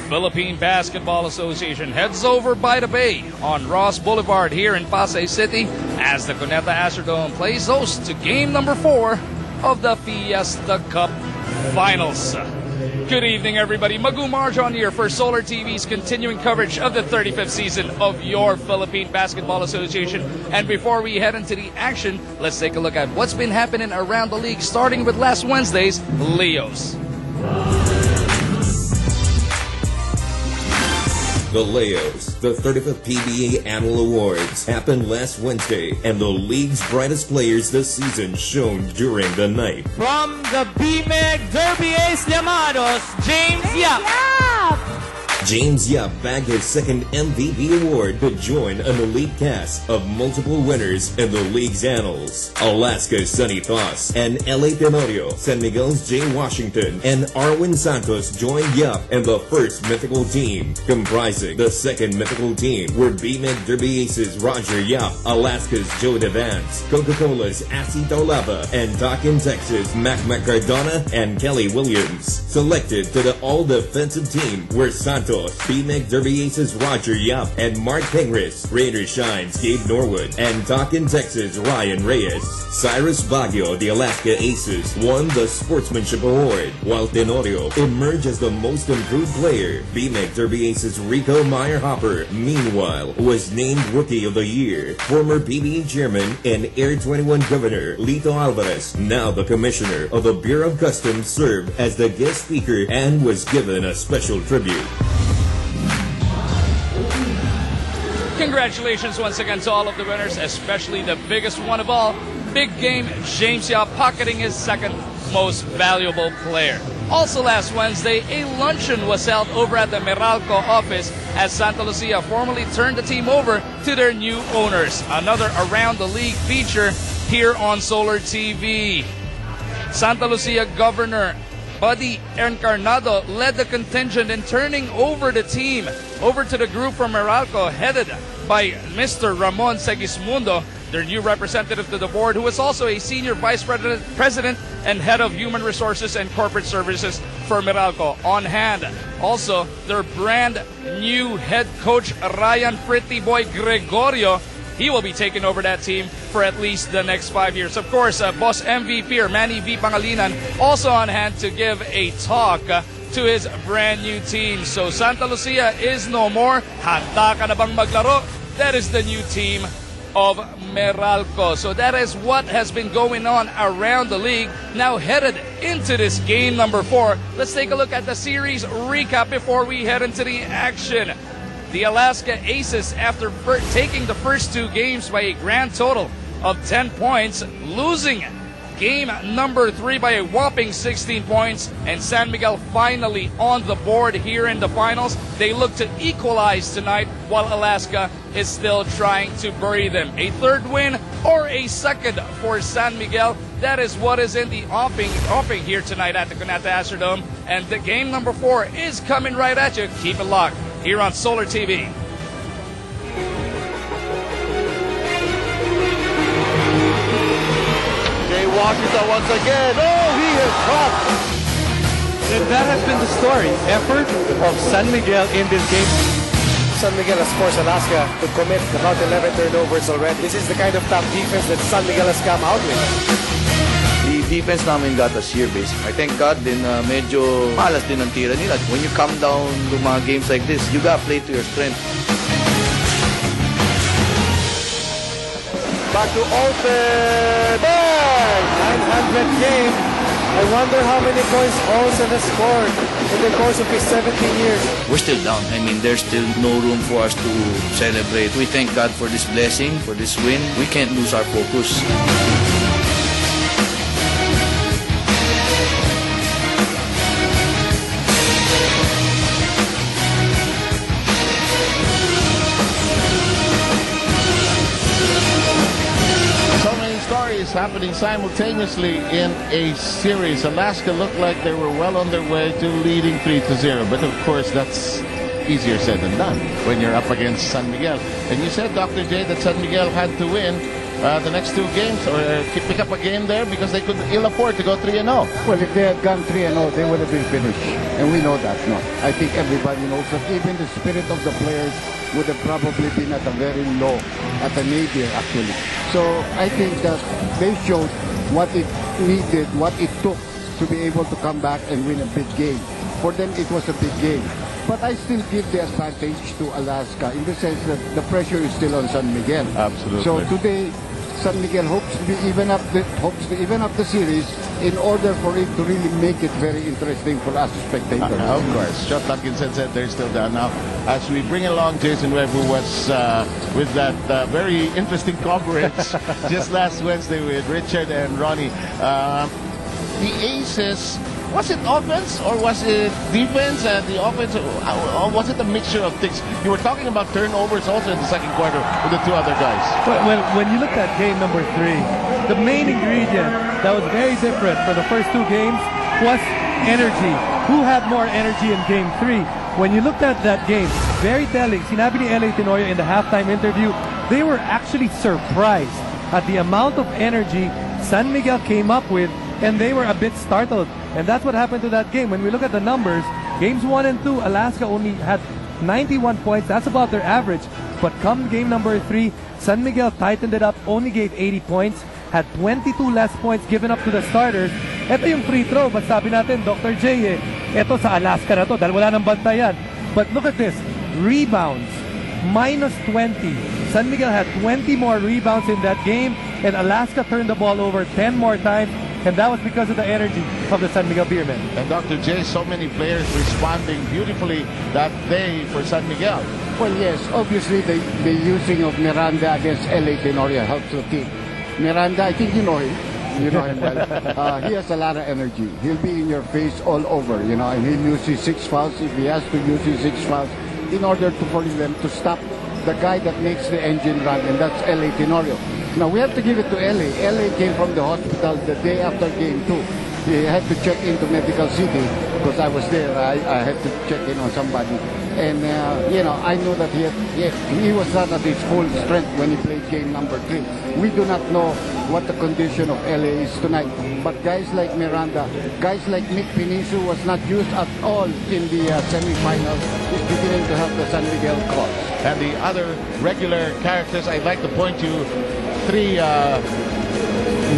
Philippine Basketball Association heads over by the bay on Ross Boulevard here in Pasay City as the Cuneta Astrodome plays host to game number 4 of the Fiesta Cup Finals. Good evening, everybody. Magu Marjon here for Solar TV's continuing coverage of the 35th season of your Philippine Basketball Association. And before we head into the action, let's take a look at what's been happening around the league, starting with last Wednesday's Leos. The Leos, the 35th PBA Annual Awards, happened last Wednesday, and the league's brightest players this season shone during the night. From the BMEG Derby Ace Llamados, James Yap. James Yap bagged his second MVP award to join an elite cast of multiple winners in the league's annals. Alaska's Sonny Thos and LA Tenorio, San Miguel's Jay Washington, and Arwin Santos joined Yap and the first mythical team. Comprising the second mythical team were BMEG Derby Aces Roger Yap, Alaska's Joe Devance, Coca-Cola's Asi Taulapa, and Talkin Texas Mac Cardona and Kelly Williams. Selected to the all-defensive team were Santos, BMEG Derby Aces Roger Yap, and Mark Pengris, Raider Shines Gabe Norwood, and Talkin Texas Ryan Reyes. Cyrus Baguio, the Alaska Aces, won the Sportsmanship Award, while Tenorio emerged as the most improved player. BMEG Derby Aces Rico Meyer-Hopper, meanwhile, was named Rookie of the Year. Former PBA Chairman and Air 21 Governor Lito Alvarez, now the Commissioner of the Bureau of Customs, served as the guest speaker and was given a special tribute. Congratulations once again to all of the winners, especially the biggest one of all, big game James Yap, pocketing his second most valuable player. Also last Wednesday, a luncheon was held over at the Meralco office as Santa Lucia formally turned the team over to their new owners. Another Around the League feature here on Solar TV. Santa Lucia Governor Buddy Encarnado led the contingent in turning over the team over to the group from Meralco headed by Mr. Ramon Segismundo, their new representative to the board, who is also a senior vice president and head of human resources and corporate services for Meralco. On hand, also their brand new head coach Ryan Pretty Boy Gregorio. He will be taking over that team for at least the next 5 years. Of course, Boss MVP or Manny V. Pangalinan also on hand to give a talk to his brand new team. So Santa Lucia is no more. Handa ka na bang maglaro? That is the new team of Meralco. So that is what has been going on around the league. Now headed into this game number 4, let's take a look at the series recap before we head into the action. The Alaska Aces, after taking the first 2 games by a grand total of 10 points, losing game number 3 by a whopping 16 points, and San Miguel finally on the board here in the finals. They look to equalize tonight while Alaska is still trying to bury them. A third win or a second for San Miguel. That is what is in the offing here tonight at the Cuneta Astrodome. And the game number 4 is coming right at you. Keep it locked here on Solar TV. Jay Washington once again. Oh, he is dropped. And that has been the story. Effort of San Miguel in this game. San Miguel has forced Alaska to commit about 11 turnovers already. This is the kind of tough defense that San Miguel has come out with. The defense namin got us here, basically. I thank God din medyo malas din ang tira nila. When you come down to mga games like this, you gotta play to your strength. Back to open. Bang! 900 game. I wonder how many points Olsen has scored in the course of his 17 years. We're still down. I mean, there's still no room for us to celebrate. We thank God for this blessing, for this win. We can't lose our focus. Happening simultaneously in a series. Alaska looked like they were well on their way to leading 3-0, but of course that's easier said than done when you're up against San Miguel. And you said, Dr. J, that San Miguel had to win the next two games or pick up a game there because they could ill afford to go 3-0. Well, if they had gone 3-0, they would have been finished. And we know that, no? I think everybody knows that even the spirit of the players would have probably been at a very low, at a nadir, actually. So I think that they showed what it needed, what it took to be able to come back and win a big game. For them, it was a big game. But I still give the advantage to Alaska in the sense that the pressure is still on San Miguel. Absolutely. So today, San Miguel hopes to even up the series in order for it to really make it very interesting for us spectators. Of course. Shot Atkinson said they're still down now. As we bring along Jason Webb, who was with that very interesting coverage just last Wednesday with Richard and Ronnie. The Aces, was it offense or was it defense? And the offense, or was it a mixture of things? You were talking about turnovers also in the second quarter with the two other guys. Well, when you look at game number 3, the main ingredient that was very different for the first two games was energy. Who had more energy in game 3? When you looked at that game, very telling. Sinabi ni LA Tenorio in the halftime interview, they were actually surprised at the amount of energy San Miguel came up with, and they were a bit startled. And that's what happened to that game. When we look at the numbers, games 1 and 2, Alaska only had 91 points. That's about their average. But come game number 3, San Miguel tightened it up, only gave 80 points, had 22 less points given up to the starters. Ito yung free throw. But sabi natin, Dr. J, ito sa Alaska na to dahil wala nang bantayan. But look at this. Rebounds, minus 20. San Miguel had 20 more rebounds in that game, and Alaska turned the ball over 10 more times. And that was because of the energy of the San Miguel Beermen. And Dr. J, so many players responding beautifully that day for San Miguel. Well, yes, obviously the using of Miranda against LA Tenorio helps the team. Miranda, I think you know him. You know him well. He has a lot of energy. He'll be in your face all over, you know, and he'll use his 6 fouls if he has to use his 6 fouls in order for them to stop the guy that makes the engine run, and that's LA Tenorio. Now, we have to give it to LA. LA came from the hospital the day after game 2. He had to check into Medical City because I was there. I had to check in on somebody. And, you know, I know that he was not at his full strength when he played game number 3. We do not know what the condition of LA is tonight. But guys like Miranda, guys like Nick Pinisu was not used at all in the semifinals, is beginning to help the San Miguel cause. And the other regular characters, I'd like to point to 3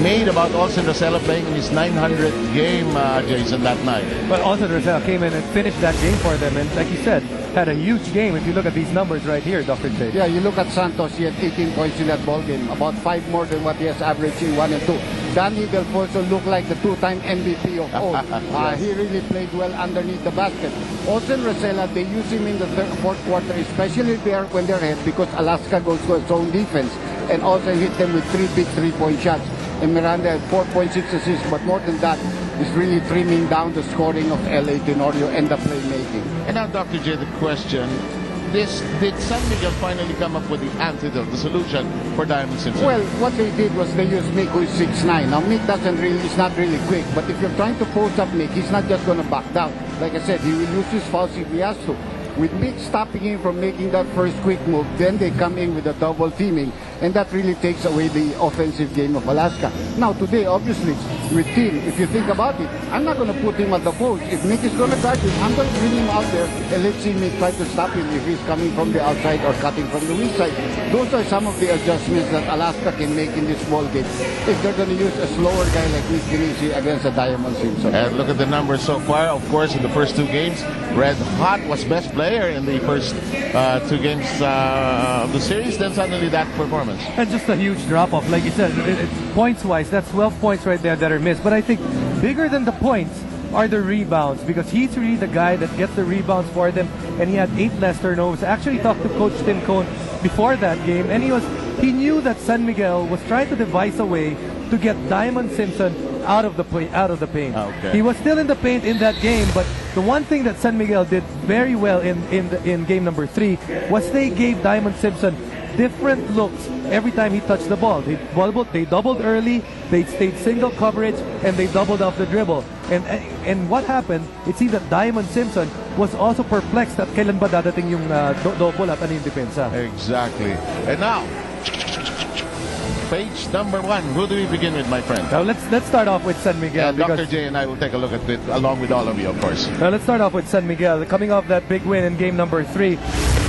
made about Austin Rosella playing in his 900th game, Jason, that night. But Austin Rosella came in and finished that game for them, and like you said, had a huge game. If you look at these numbers right here, Dr. J. Yeah, you look at Santos, he had 18 points in that ball game, about 5 more than what he has averaged in 1 and 2. Danny Del Pozo looked like the 2-time MVP of old. Yes. He really played well underneath the basket. Austin Rosella, they use him in the fourth quarter, especially there when they're ahead, because Alaska goes to its own defense and also hit them with 3 big 3-point shots. And Miranda had 4.6 assists, but more than that, is really trimming down the scoring of LA Tenorio and the playmaking. And now, Dr. J, the question, did San Miguel finally come up with the antidote, the solution for Diamond Simpson? Well, what they did was they used Mick, who is 6'9". Now, Mick is not really quick, but if you're trying to post up Mick, he's not just going to back down. Like I said, he will use his fouls if he has to. With Mick stopping him from making that first quick move, then they come in with a double teaming, and that really takes away the offensive game of Alaska. Now today, obviously, with Tim, if you think about it, I'm not going to put him at the post. If Mick is going to guard him, I'm going to bring him out there and let's see Mick try to stop him if he's coming from the outside or cutting from the weak side. Those are some of the adjustments that Alaska can make in this ball game if they're going to use a slower guy like Nick Pinisi against a Diamond Simpson. And look at the numbers so far. Of course, in the first 2 games, Red Hot was best player in the first 2 games of the series. Then suddenly that performance. And just a huge drop-off. Like you said, points-wise, that's 12 points right there that are missed. But I think bigger than the points are the rebounds, because he's really the guy that gets the rebounds for them, and he had 8 less turnovers. I actually talked to Coach Tim Cone before that game, and he knew that San Miguel was trying to devise a way to get Diamond Simpson out of the paint. Okay. He was still in the paint in that game, but the one thing that San Miguel did very well in game number 3 was they gave Diamond Simpson different looks every time he touched the ball. They doubled early, they stayed single coverage, and they doubled off the dribble. And what happened, it seemed that Diamond Simpson was also perplexed at kailan ba dadating yung double at ano yung depensa. Exactly. And now, page number 1. Who do we begin with, my friend? Now let's start off with San Miguel. Dr. J and I will take a look at it along with all of you, of course. Now let's start off with San Miguel. Coming off that big win in game number 3.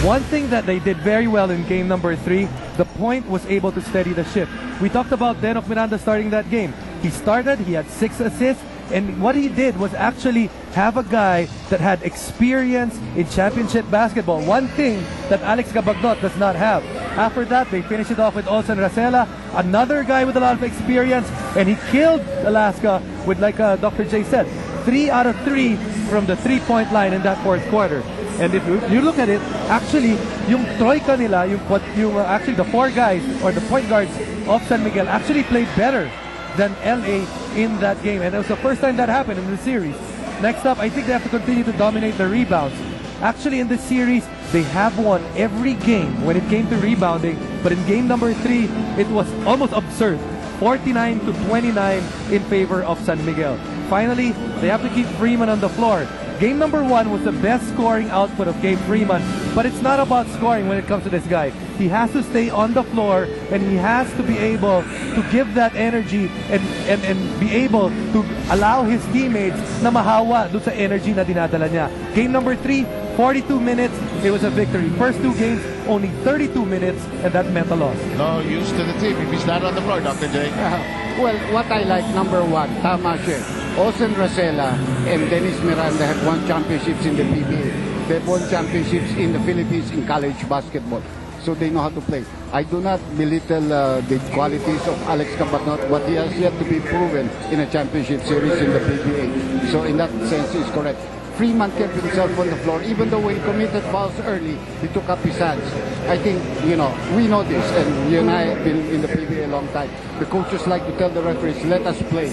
One thing that they did very well in game number 3, the point was able to steady the ship. We talked about Den of Miranda starting that game. He started, he had 6 assists, and what he did was actually have a guy that had experience in championship basketball. One thing that Alex Gabagnot does not have. After that, they finished it off with Olsen Racela, another guy with a lot of experience, and he killed Alaska with, like Dr. J said, 3 out of 3 from the 3-point line in that fourth quarter. And if you look at it, actually, yung troika nila, actually the 4 guys or the point guards of San Miguel actually played better than LA in that game. And it was the first time that happened in the series. Next up, I think they have to continue to dominate the rebounds. Actually, in this series, they have won every game when it came to rebounding. But in game number 3, it was almost absurd. 49-29 in favor of San Miguel. Finally, they have to keep Freeman on the floor. Game number 1 was the best scoring output of Gabe Freeman, but it's not about scoring when it comes to this guy. He has to stay on the floor, and he has to be able to give that energy and be able to allow his teammates na mahawa doon sa energy na dinadala niya. Game number 3, 42 minutes, it was a victory. First 2 games, only 32 minutes, and that meant a loss. No use to the team if he's not on the floor, Dr. J. Well, what I like, number 1, tama siya. Olsen Racela and Dennis Miranda have won championships in the PBA. They've won championships in the Philippines in college basketball. So they know how to play. I do not belittle the qualities of Alex Gabagnot, but he has yet to be proven in a championship series in the PBA. So in that sense, he's correct. Freeman kept himself on the floor, even though when he committed fouls early, he took up his hands. I think, we know this, and you and I have been in the PBA a long time. The coaches like to tell the referees, let us play.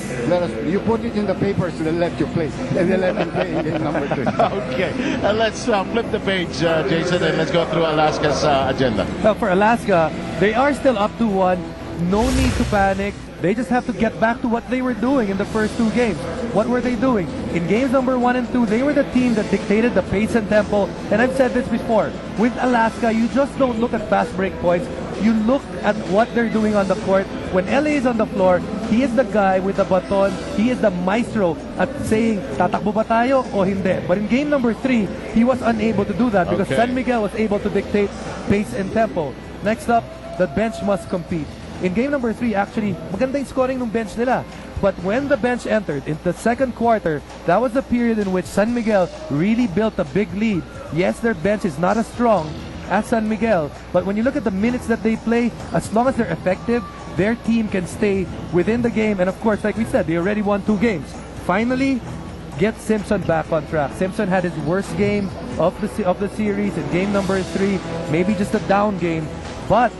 You put it in the papers, they'll let you play. And they let him play in game number 3. Okay, let's flip the page, Jason, and let's go through Alaska's agenda. For Alaska, they are still up to 1. No need to panic. They just have to get back to what they were doing in the first 2 games. What were they doing? In games number 1 and 2, they were the team that dictated the pace and tempo. And I've said this before. With Alaska, you just don't look at fast break points. You look at what they're doing on the court. When LA is on the floor, he is the guy with the baton. He is the maestro at saying, tatakbo ba tayo o hindi? But in game number 3, he was unable to do that because San Miguel was able to dictate pace and tempo. Next up, the bench must compete. In game number 3, actually, maganda yung scoring ng bench nila. But when the bench entered in the second quarter, that was the period in which San Miguel really built a big lead. Yes, their bench is not as strong as San Miguel, but when you look at the minutes that they play, as long as they're effective, their team can stay within the game. And of course, like we said, they already won 2 games. Finally, get Simpson back on track. Simpson had his worst game of the series in game number 3, maybe just a down game, but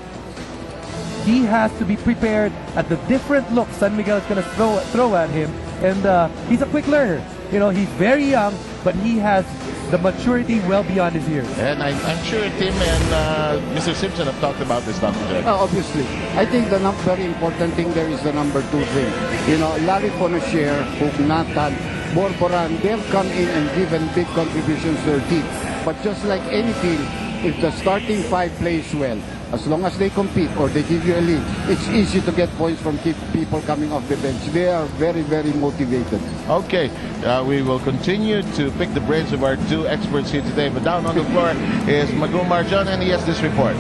he has to be prepared at the different looks San Miguel is going to throw at him. And he's a quick learner. He's very young, but he has the maturity well beyond his years. And I'm sure Tim and Mr. Simpson have talked about this, Dr. J. Obviously. I think the very important thing there is the number 2 thing. Larry Fonacier, Hugnatan, Borboran, they've come in and given big contributions to their team. But just like any team, if the starting 5 plays well, as long as they compete or they give you a lead, it's easy to get points from people coming off the bench. They are very, very motivated. Okay, we will continue to pick the brains of our 2 experts here today. But down on the floor is Magumar John, and he has this report.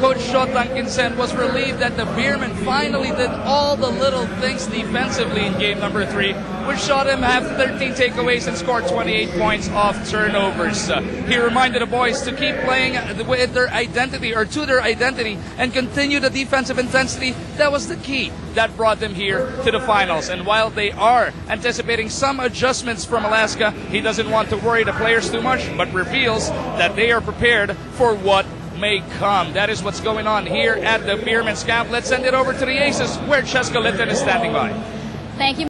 Coach Shotang Kinsent was relieved that the Beermen finally did all the little things defensively in game number 3, which shot him have 13 takeaways and scored 28 points off turnovers. He reminded the boys to keep playing with their identity, or to their identity, and continue the defensive intensity. That was the key that brought them here to the finals. And while they are anticipating some adjustments from Alaska, he doesn't want to worry the players too much, but reveals that they are prepared for what may come. That is what's going on here at the Beermen's camp. Let's send it over to the Aces, where Cheska Litton is standing by. Thank you.